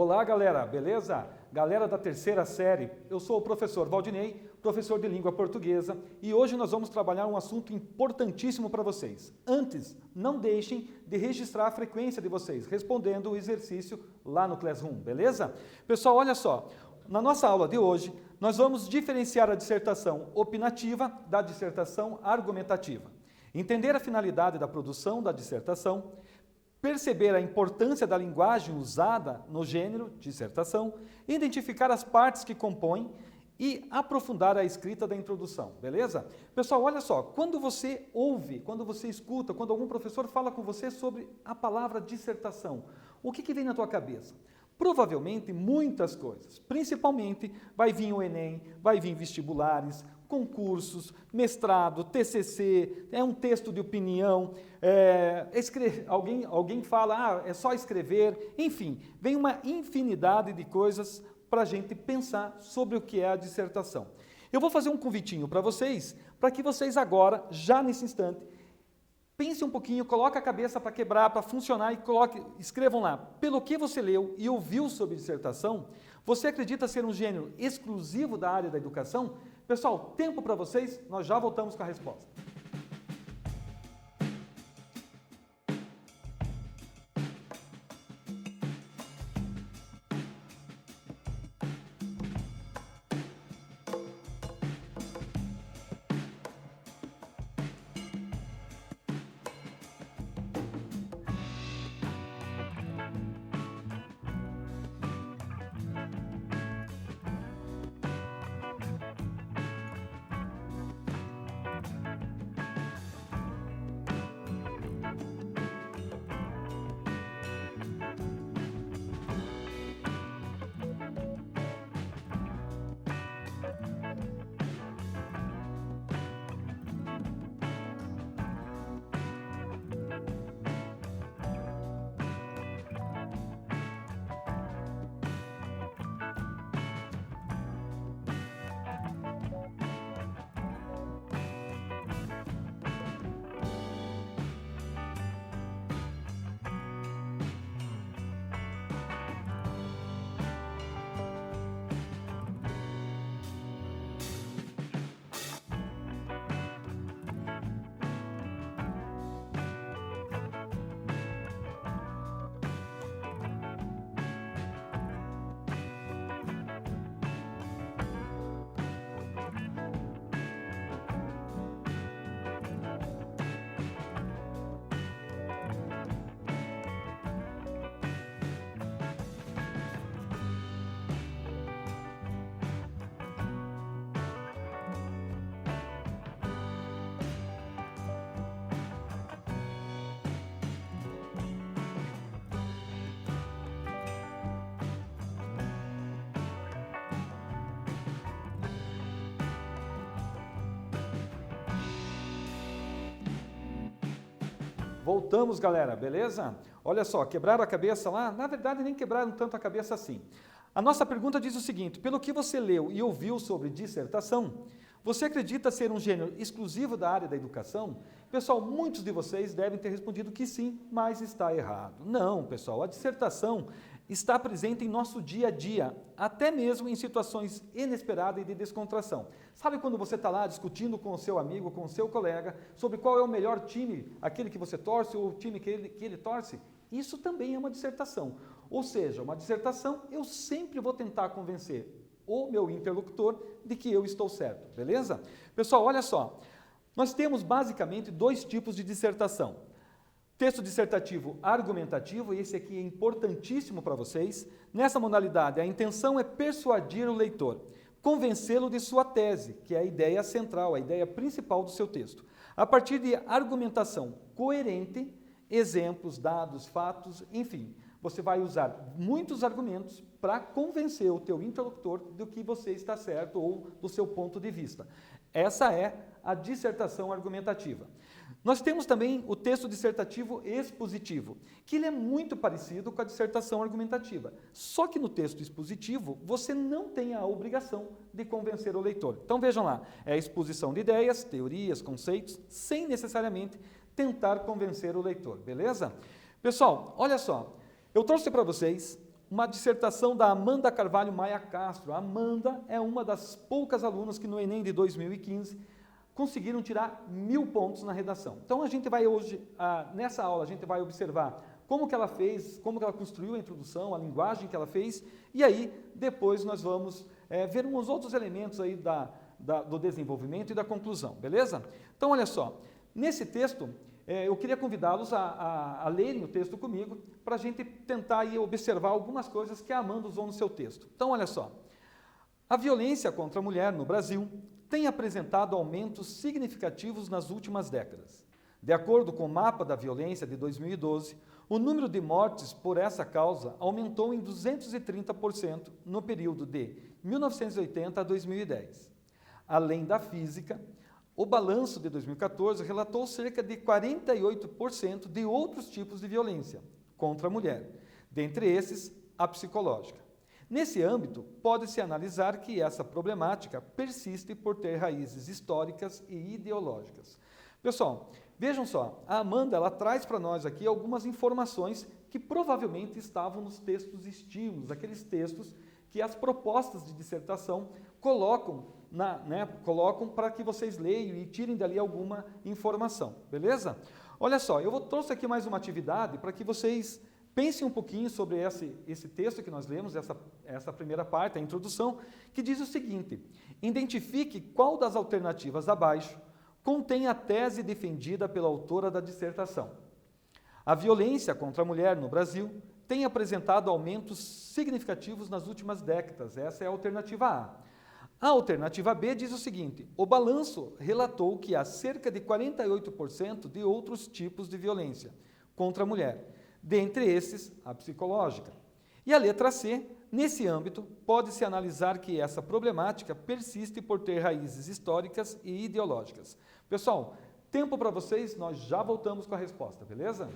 Olá, galera, beleza? Galera da terceira série, eu sou o professor Valdinei, professor de língua portuguesa, e hoje nós vamos trabalhar um assunto importantíssimo para vocês. Antes, não deixem de registrar a frequência de vocês, respondendo o exercício lá no Classroom, beleza? Pessoal, olha só, na nossa aula de hoje, nós vamos diferenciar a dissertação opinativa da dissertação argumentativa, entender a finalidade da produção da dissertação, perceber a importância da linguagem usada no gênero dissertação, identificar as partes que compõem e aprofundar a escrita da introdução, beleza? Pessoal, olha só, quando você ouve, quando você escuta, quando algum professor fala com você sobre a palavra dissertação, o que vem na tua cabeça? Provavelmente muitas coisas, principalmente vai vir o Enem, vai vir vestibulares, concursos, mestrado, TCC, é um texto de opinião, alguém fala, é só escrever, enfim, vem uma infinidade de coisas para a gente pensar sobre o que é a dissertação. Eu vou fazer um convitinho para que vocês agora, já nesse instante, pense um pouquinho, coloque a cabeça para quebrar, para funcionar e escrevam lá. Pelo que você leu e ouviu sobre dissertação, você acredita ser um gênero exclusivo da área da educação? Pessoal, tempo para vocês, nós já voltamos com a resposta. Voltamos, galera, beleza? Olha só, quebraram a cabeça lá? Na verdade, nem quebraram tanto a cabeça assim. A nossa pergunta diz o seguinte: pelo que você leu e ouviu sobre dissertação, você acredita ser um gênero exclusivo da área da educação? Pessoal, muitos de vocês devem ter respondido que sim, mas está errado. Não, pessoal, a dissertação está presente em nosso dia a dia, até mesmo em situações inesperadas e de descontração. Sabe quando você está lá discutindo com o seu amigo, com o seu colega, sobre qual é o melhor time, aquele que você torce ou o time que ele torce? Isso também é uma dissertação. Ou seja, uma dissertação eu sempre vou tentar convencer o meu interlocutor de que eu estou certo, beleza? Pessoal, olha só, nós temos basicamente dois tipos de dissertação. Texto dissertativo argumentativo, e esse aqui é importantíssimo para vocês. Nessa modalidade, a intenção é persuadir o leitor, convencê-lo de sua tese, que é a ideia central, a ideia principal do seu texto. A partir de argumentação coerente, exemplos, dados, fatos, enfim, você vai usar muitos argumentos para convencer o teu interlocutor do que você está certo ou do seu ponto de vista. Essa é a dissertação argumentativa. Nós temos também o texto dissertativo expositivo, que ele é muito parecido com a dissertação argumentativa. Só que no texto expositivo, você não tem a obrigação de convencer o leitor. Então vejam lá, é a exposição de ideias, teorias, conceitos, sem necessariamente tentar convencer o leitor, beleza? Pessoal, olha só, eu trouxe para vocês uma dissertação da Amanda Carvalho Maia Castro. A Amanda é uma das poucas alunas que no Enem de 2015 conseguiram tirar 1000 pontos na redação. Então a gente vai hoje, nessa aula, a gente vai observar como que ela fez, como que ela construiu a introdução, a linguagem que ela fez, e aí depois nós vamos ver uns outros elementos aí do desenvolvimento e da conclusão, beleza? Então olha só, nesse texto, eu queria convidá-los a lerem o texto comigo, para a gente tentar aí observar algumas coisas que a Amanda usou no seu texto. Então olha só, a violência contra a mulher no Brasil tem apresentado aumentos significativos nas últimas décadas. De acordo com o mapa da violência de 2012, o número de mortes por essa causa aumentou em 230% no período de 1980 a 2010. Além da física, o balanço de 2014 relatou cerca de 48% de outros tipos de violência contra a mulher, dentre esses, a psicológica. Nesse âmbito, pode-se analisar que essa problemática persiste por ter raízes históricas e ideológicas. Pessoal, vejam só, a Amanda ela traz para nós aqui algumas informações que provavelmente estavam nos textos estímulos, aqueles textos que as propostas de dissertação colocam para que vocês leiam e tirem dali alguma informação, beleza? Olha só, eu trouxe aqui mais uma atividade para que vocês pensem um pouquinho sobre esse texto que nós lemos, essa primeira parte, a introdução, que diz o seguinte: identifique qual das alternativas abaixo contém a tese defendida pela autora da dissertação. A violência contra a mulher no Brasil tem apresentado aumentos significativos nas últimas décadas. Essa é a alternativa A. A alternativa B diz o seguinte: o balanço relatou que há cerca de 48% de outros tipos de violência contra a mulher, dentre esses, a psicológica. E a letra C, nesse âmbito, pode-se analisar que essa problemática persiste por ter raízes históricas e ideológicas. Pessoal, tempo para vocês, nós já voltamos com a resposta, beleza?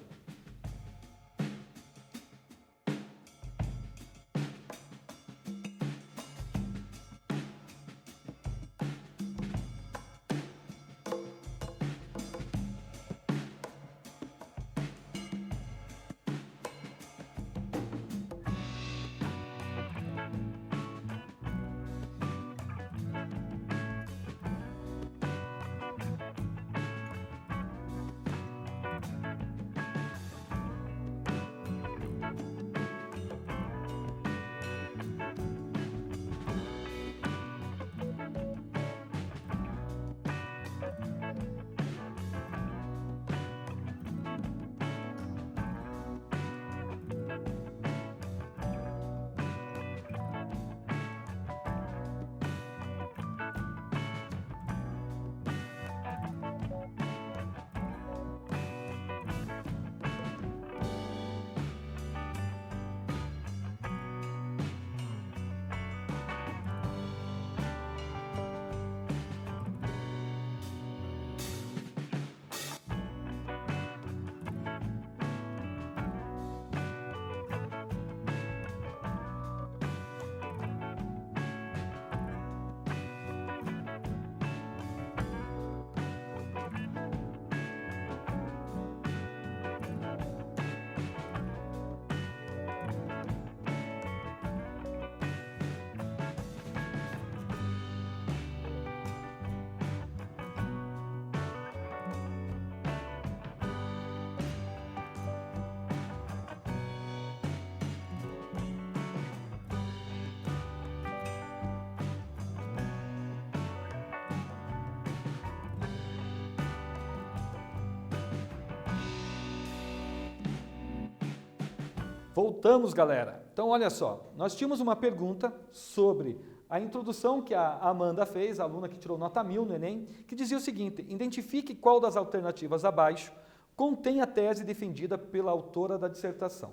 Voltamos, galera. Então, olha só, nós tínhamos uma pergunta sobre a introdução que a Amanda fez, a aluna que tirou nota 1000 no Enem, que dizia o seguinte: identifique qual das alternativas abaixo contém a tese defendida pela autora da dissertação.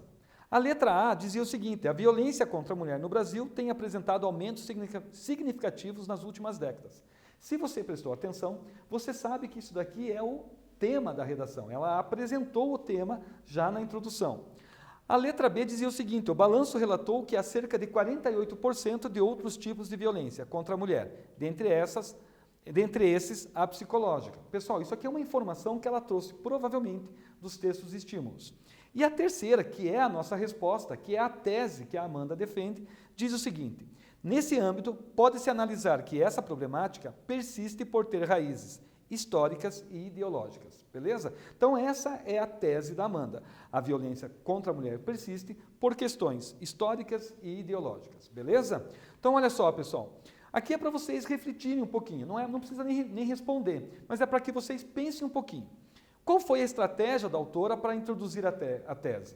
A letra A dizia o seguinte: a violência contra a mulher no Brasil tem apresentado aumentos significativos nas últimas décadas. Se você prestou atenção, você sabe que isso daqui é o tema da redação. Ela apresentou o tema já na introdução. A letra B dizia o seguinte: o balanço relatou que há cerca de 48% de outros tipos de violência contra a mulher, dentre essas, dentre esses a psicológica. Pessoal, isso aqui é uma informação que ela trouxe provavelmente dos textos e estímulos. E a terceira, que é a nossa resposta, que é a tese que a Amanda defende, diz o seguinte: nesse âmbito, pode-se analisar que essa problemática persiste por ter raízes históricas e ideológicas, beleza? Então essa é a tese da Amanda. A violência contra a mulher persiste por questões históricas e ideológicas, beleza? Então olha só, pessoal, aqui é para vocês refletirem um pouquinho, não precisa nem responder, mas é para que vocês pensem um pouquinho. Qual foi a estratégia da autora para introduzir a tese?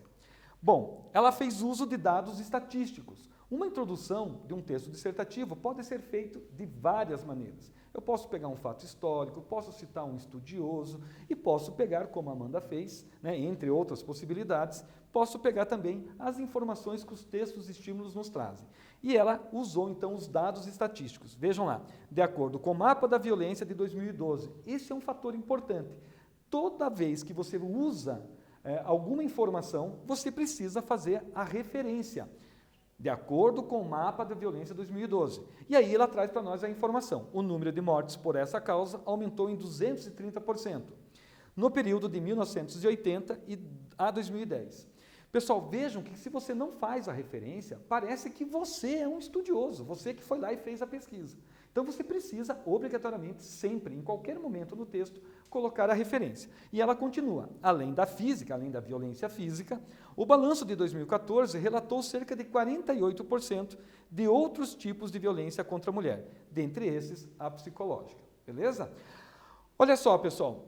Bom, ela fez uso de dados estatísticos. Uma introdução de um texto dissertativo pode ser feito de várias maneiras. Eu posso pegar um fato histórico, posso citar um estudioso e posso pegar, como a Amanda fez, né, entre outras possibilidades, posso pegar também as informações que os textos e estímulos nos trazem. E ela usou, então, os dados estatísticos. Vejam lá, de acordo com o Mapa da Violência de 2012. Esse é um fator importante. Toda vez que você usa alguma informação, você precisa fazer a referência, de acordo com o Mapa da Violência 2012. E aí ela traz para nós a informação. O número de mortes por essa causa aumentou em 230%, no período de 1980 a 2010. Pessoal, vejam que se você não faz a referência, parece que você é um estudioso, você que foi lá e fez a pesquisa. Então você precisa, obrigatoriamente, sempre, em qualquer momento no texto, colocar a referência. E ela continua: além da física, além da violência física, o balanço de 2014 relatou cerca de 48% de outros tipos de violência contra a mulher, dentre esses a psicológica. Beleza? Olha só, pessoal,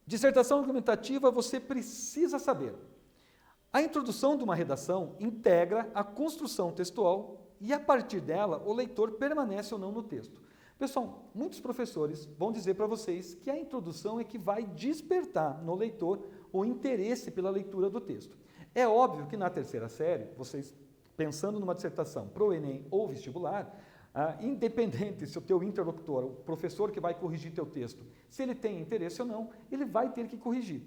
dissertação argumentativa você precisa saber. A introdução de uma redação integra a construção textual e, a partir dela, o leitor permanece ou não no texto. Pessoal, muitos professores vão dizer para vocês que a introdução é que vai despertar no leitor o interesse pela leitura do texto. É óbvio que na terceira série, vocês pensando numa dissertação para o Enem ou vestibular, independente se o teu interlocutor, o professor que vai corrigir teu texto, se ele tem interesse ou não, ele vai ter que corrigir.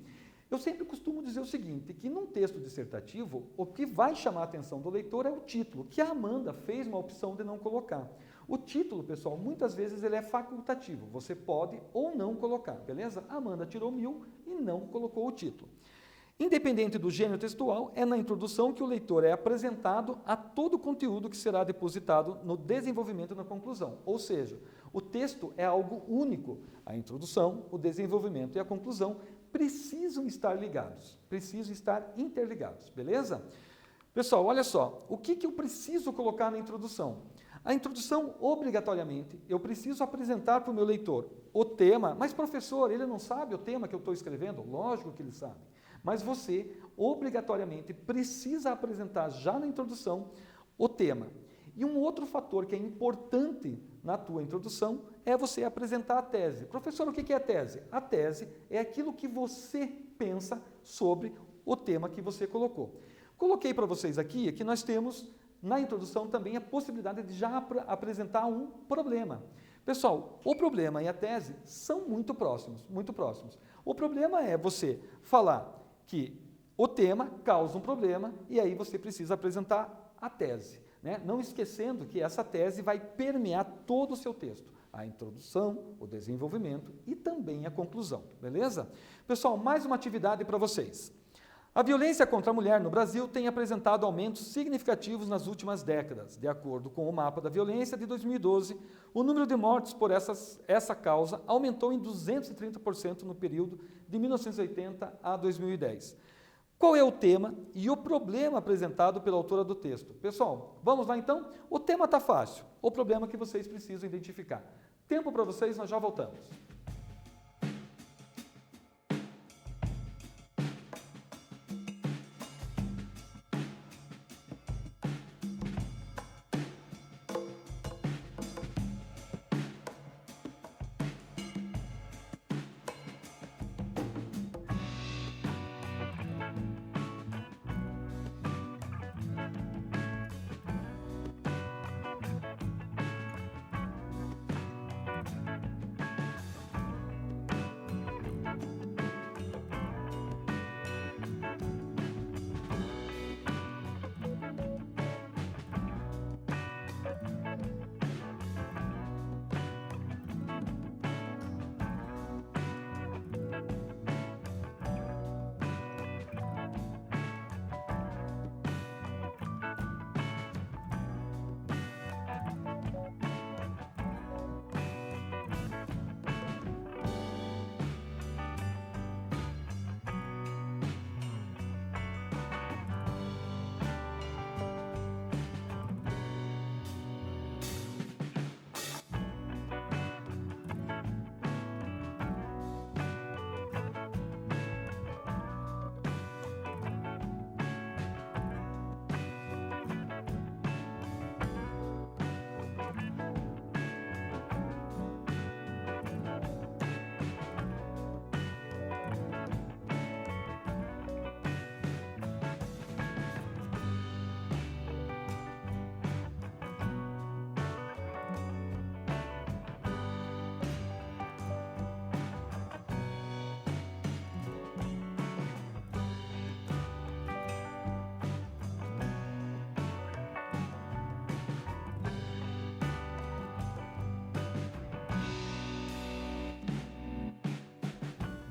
Eu sempre costumo dizer o seguinte, que num texto dissertativo, o que vai chamar a atenção do leitor é o título, que a Amanda fez uma opção de não colocar. O título, pessoal, muitas vezes ele é facultativo, você pode ou não colocar, beleza? A Amanda tirou 1000 e não colocou o título. Independente do gênero textual, é na introdução que o leitor é apresentado a todo o conteúdo que será depositado no desenvolvimento e na conclusão. Ou seja, o texto é algo único. A introdução, o desenvolvimento e a conclusão precisam estar ligados, precisam estar interligados, beleza? Pessoal, olha só, o que eu preciso colocar na introdução? A introdução, obrigatoriamente, eu preciso apresentar para o meu leitor o tema, mas professor, ele não sabe o tema que eu estou escrevendo? Lógico que ele sabe. Mas você, obrigatoriamente, precisa apresentar já na introdução o tema. E um outro fator que é importante na tua introdução é você apresentar a tese. Professor, o que é a tese? A tese é aquilo que você pensa sobre o tema que você colocou. Coloquei para vocês aqui que nós temos na introdução também a possibilidade de já apresentar um problema. Pessoal, o problema e a tese são muito próximos, muito próximos. O problema é você falar que o tema causa um problema e aí você precisa apresentar a tese, né? Não esquecendo que essa tese vai permear todo o seu texto, a introdução, o desenvolvimento e também a conclusão, beleza? Pessoal, mais uma atividade para vocês. A violência contra a mulher no Brasil tem apresentado aumentos significativos nas últimas décadas. De acordo com o Mapa da Violência de 2012, o número de mortes por essa causa aumentou em 230% no período de 1980 a 2010. Qual é o tema e o problema apresentado pela autora do texto? Pessoal, vamos lá então? O tema está fácil, o problema que vocês precisam identificar. Tempo para vocês, nós já voltamos.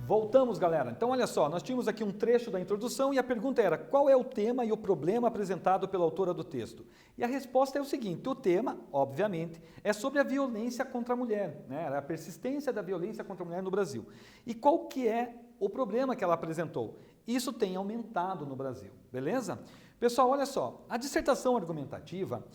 Voltamos, galera. Então, olha só, nós tínhamos aqui um trecho da introdução e a pergunta era: qual é o tema e o problema apresentado pela autora do texto? E a resposta é o seguinte: o tema, obviamente, é sobre a violência contra a mulher, né? A persistência da violência contra a mulher no Brasil. E qual que é o problema que ela apresentou? Isso tem aumentado no Brasil, beleza? Pessoal, olha só, a dissertação argumentativa.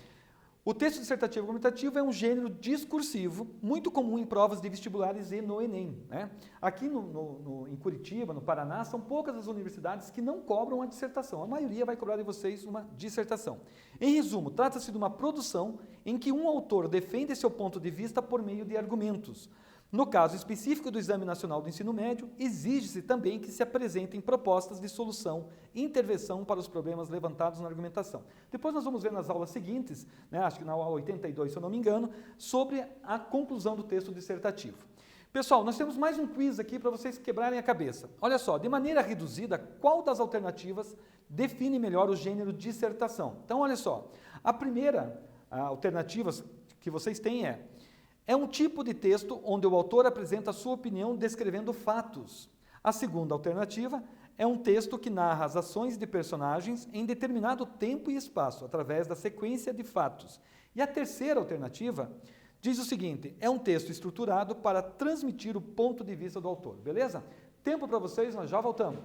O texto dissertativo argumentativo é um gênero discursivo muito comum em provas de vestibulares e no Enem, né? Aqui em Curitiba, no Paraná, são poucas as universidades que não cobram a dissertação. A maioria vai cobrar de vocês uma dissertação. Em resumo, trata-se de uma produção em que um autor defende seu ponto de vista por meio de argumentos. No caso específico do Exame Nacional do Ensino Médio, exige-se também que se apresentem propostas de solução e intervenção para os problemas levantados na argumentação. Depois nós vamos ver nas aulas seguintes, né, acho que na aula 82, se eu não me engano, sobre a conclusão do texto dissertativo. Pessoal, nós temos mais um quiz aqui para vocês quebrarem a cabeça. Olha só, de maneira reduzida, qual das alternativas define melhor o gênero dissertação? Então, olha só, a primeira alternativa que vocês têm é um tipo de texto onde o autor apresenta a sua opinião descrevendo fatos. A segunda alternativa é um texto que narra as ações de personagens em determinado tempo e espaço, através da sequência de fatos. E a terceira alternativa diz o seguinte: é um texto estruturado para transmitir o ponto de vista do autor. Beleza? Tempo para vocês, nós já voltamos.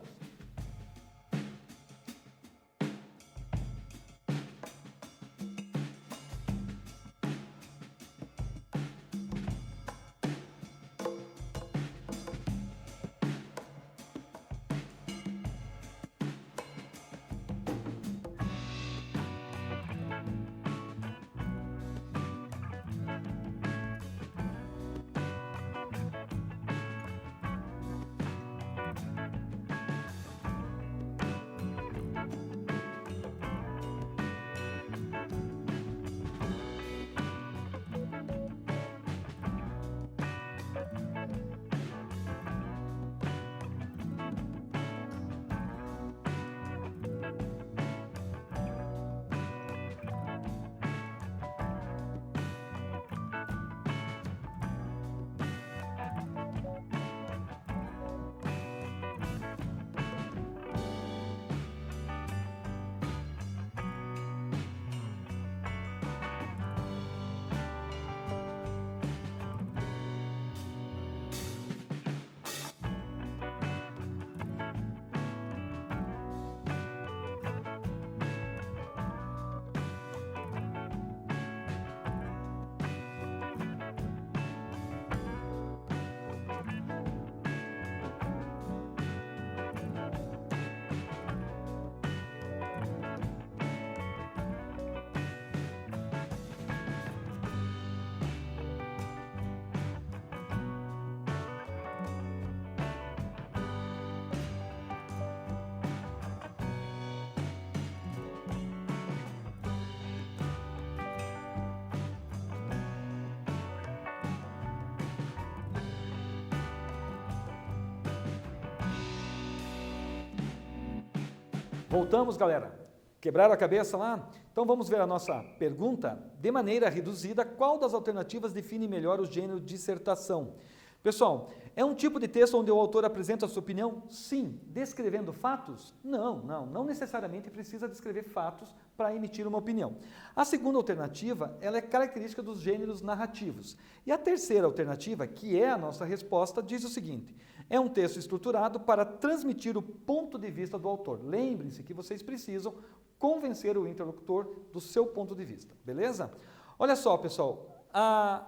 Voltamos, galera. Quebraram a cabeça lá? Então vamos ver a nossa pergunta. De maneira reduzida, qual das alternativas define melhor o gênero dissertação? Pessoal, é um tipo de texto onde o autor apresenta a sua opinião? Sim. Descrevendo fatos? Não necessariamente precisa descrever fatos para emitir uma opinião. A segunda alternativa, ela é característica dos gêneros narrativos. E a terceira alternativa, que é a nossa resposta, diz o seguinte: é um texto estruturado para transmitir o ponto de vista do autor. Lembrem-se que vocês precisam convencer o interlocutor do seu ponto de vista, beleza? Olha só, pessoal.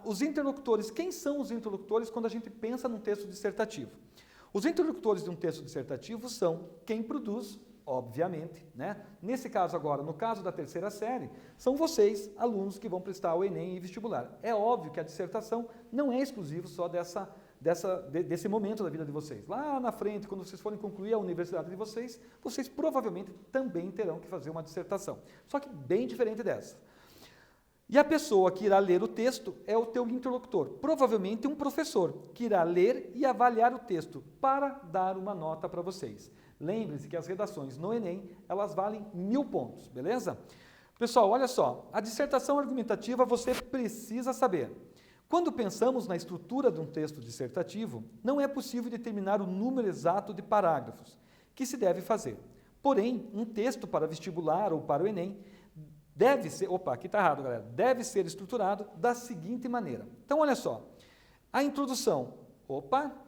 Os interlocutores, quem são os interlocutores quando a gente pensa num texto dissertativo? Os interlocutores de um texto dissertativo são quem produz, obviamente, né? Nesse caso agora, no caso da terceira série, são vocês, alunos que vão prestar o Enem e vestibular. É óbvio que a dissertação não é exclusivo só desse momento da vida de vocês. Lá na frente, quando vocês forem concluir a universidade de vocês, vocês provavelmente também terão que fazer uma dissertação. Só que bem diferente dessa. E a pessoa que irá ler o texto é o teu interlocutor, provavelmente um professor, que irá ler e avaliar o texto para dar uma nota para vocês. Lembre-se que as redações no Enem, elas valem 1000 pontos, beleza? Pessoal, olha só, a dissertação argumentativa você precisa saber Quando pensamos na estrutura de um texto dissertativo, não é possível determinar o número exato de parágrafos que se deve fazer. Porém, um texto para vestibular ou para o Enem deve ser, aqui está errado, galera, deve ser estruturado da seguinte maneira. Então, olha só, a introdução,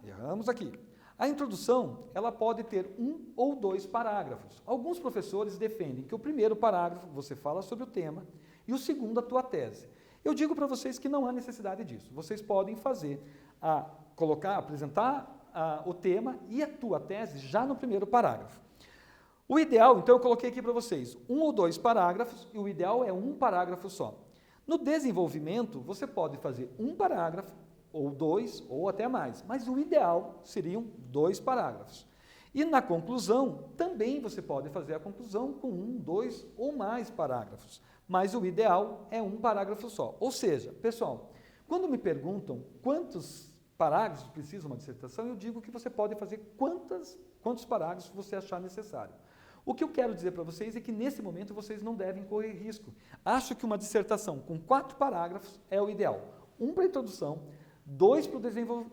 erramos aqui. A introdução, ela pode ter 1 ou 2 parágrafos. Alguns professores defendem que o primeiro parágrafo você fala sobre o tema e o segundo a tua tese. Eu digo para vocês que não há necessidade disso. Vocês podem apresentar o tema e a tua tese já no primeiro parágrafo. O ideal, então eu coloquei aqui para vocês, 1 ou 2 parágrafos, e o ideal é 1 parágrafo só. No desenvolvimento, você pode fazer 1 parágrafo, ou 2, ou até mais, mas o ideal seriam 2 parágrafos. E na conclusão, também você pode fazer a conclusão com 1, 2 ou mais parágrafos, mas o ideal é 1 parágrafo só. Ou seja, pessoal, quando me perguntam quantos parágrafos precisa uma dissertação, eu digo que você pode fazer quantos parágrafos você achar necessário. O que eu quero dizer para vocês é que nesse momento vocês não devem correr risco. Acho que uma dissertação com 4 parágrafos é o ideal. 1 para a introdução, 2 para o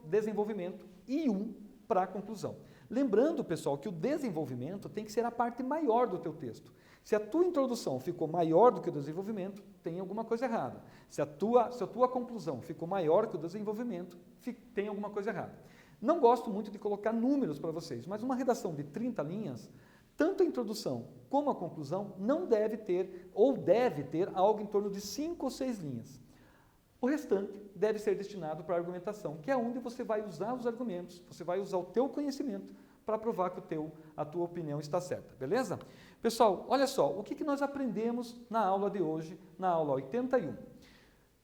desenvolvimento e 1 para a conclusão. Lembrando, pessoal, que o desenvolvimento tem que ser a parte maior do teu texto. Se a tua introdução ficou maior do que o desenvolvimento, tem alguma coisa errada. Se a tua conclusão ficou maior que o desenvolvimento, tem alguma coisa errada. Não gosto muito de colocar números para vocês, mas uma redação de 30 linhas, tanto a introdução como a conclusão, não deve ter, ou deve ter, algo em torno de 5 ou 6 linhas. O restante deve ser destinado para a argumentação, que é onde você vai usar os argumentos, você vai usar o teu conhecimento para provar que a tua opinião está certa, beleza? Pessoal, olha só, o que nós aprendemos na aula de hoje, na aula 81?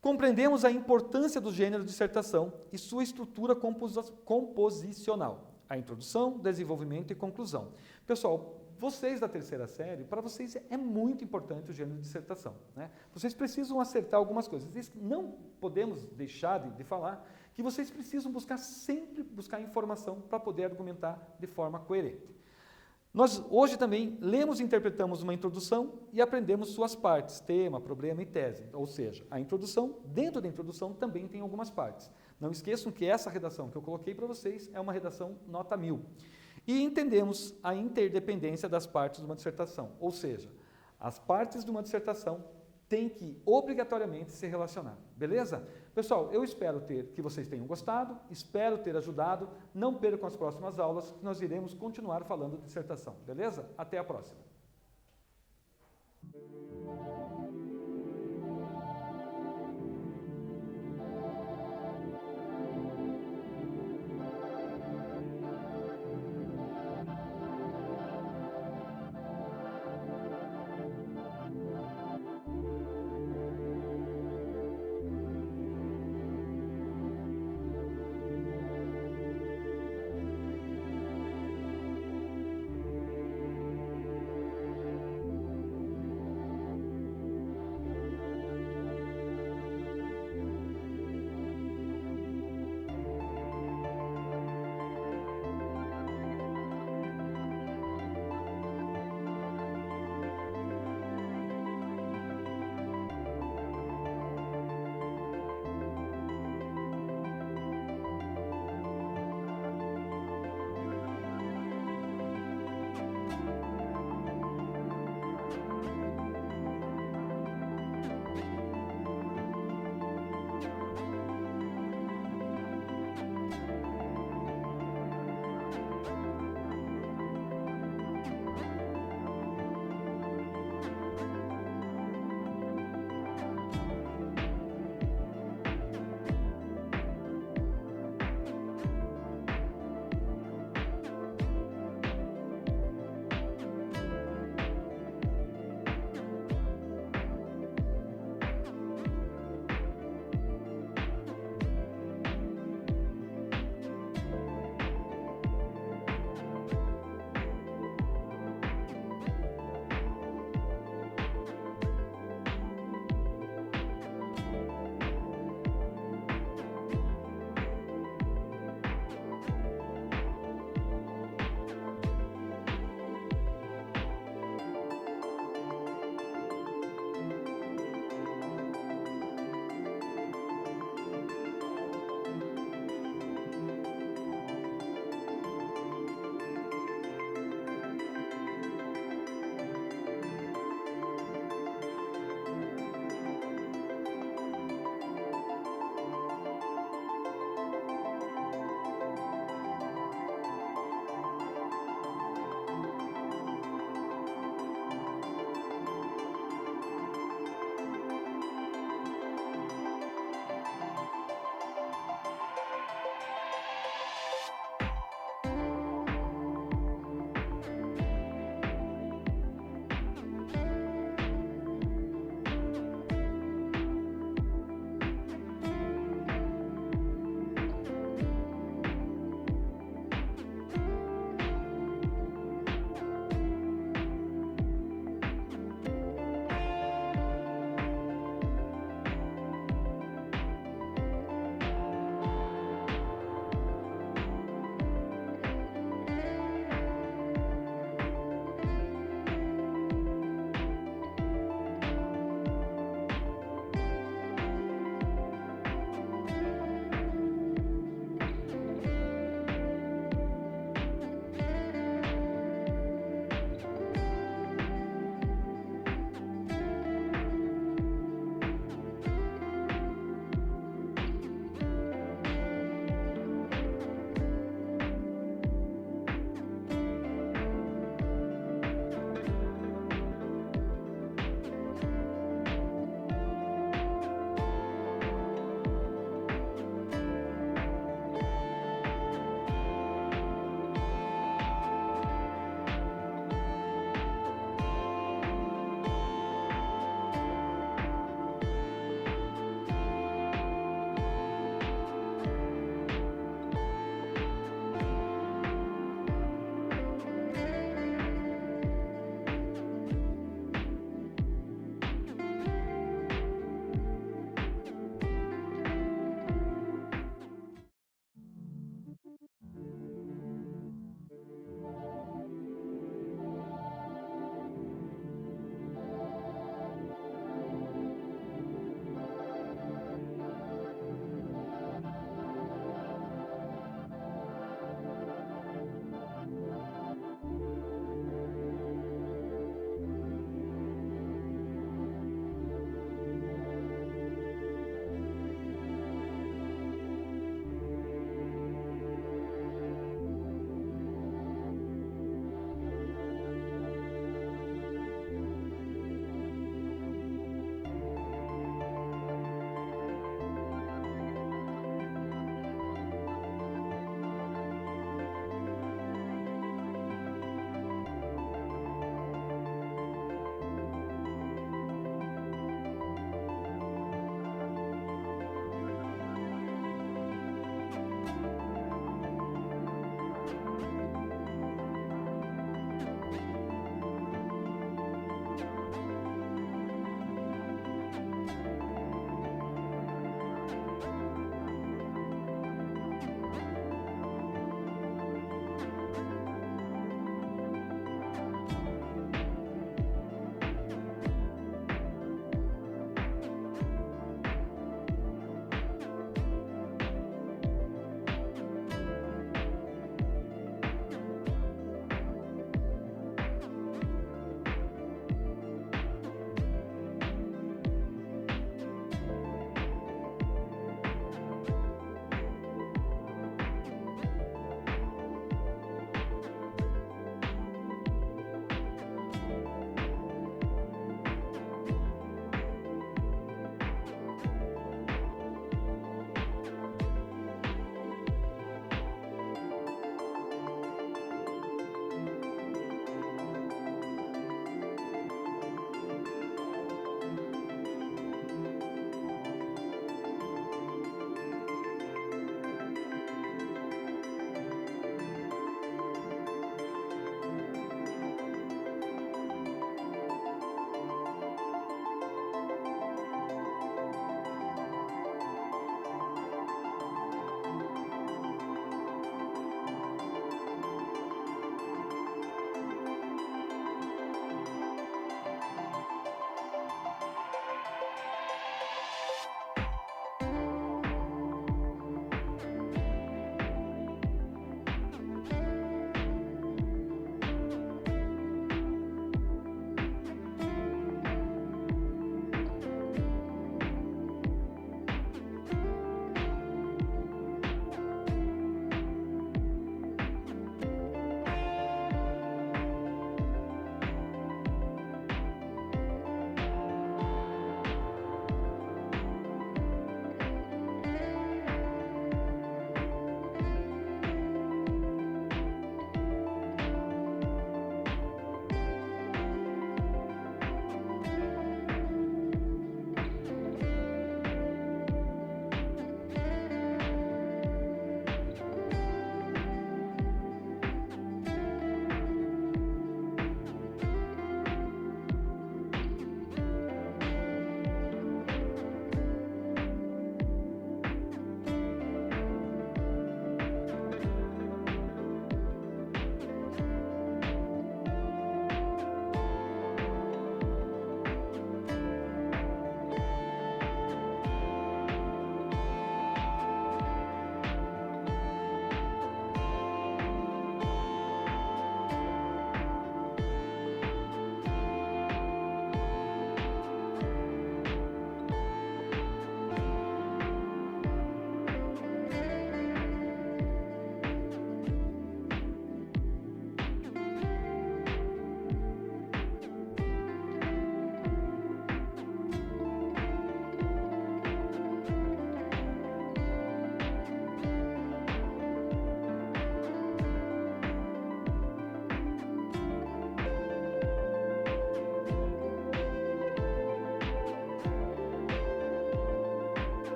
Compreendemos a importância do gênero dissertação e sua estrutura composicional, a introdução, desenvolvimento e conclusão. Pessoal, vocês da terceira série, para vocês é muito importante o gênero de dissertação, né? Vocês precisam acertar algumas coisas. Não podemos deixar de falar que vocês precisam sempre buscar informação para poder argumentar de forma coerente. Nós hoje também lemos e interpretamos uma introdução e aprendemos suas partes, tema, problema e tese. Ou seja, a introdução, dentro da introdução também tem algumas partes. Não esqueçam que essa redação que eu coloquei para vocês é uma redação nota 1000. E entendemos a interdependência das partes de uma dissertação, ou seja, as partes de uma dissertação têm que obrigatoriamente se relacionar, beleza? Pessoal, eu espero que vocês tenham gostado, espero ter ajudado, não percam as próximas aulas, que nós iremos continuar falando de dissertação, beleza? Até a próxima!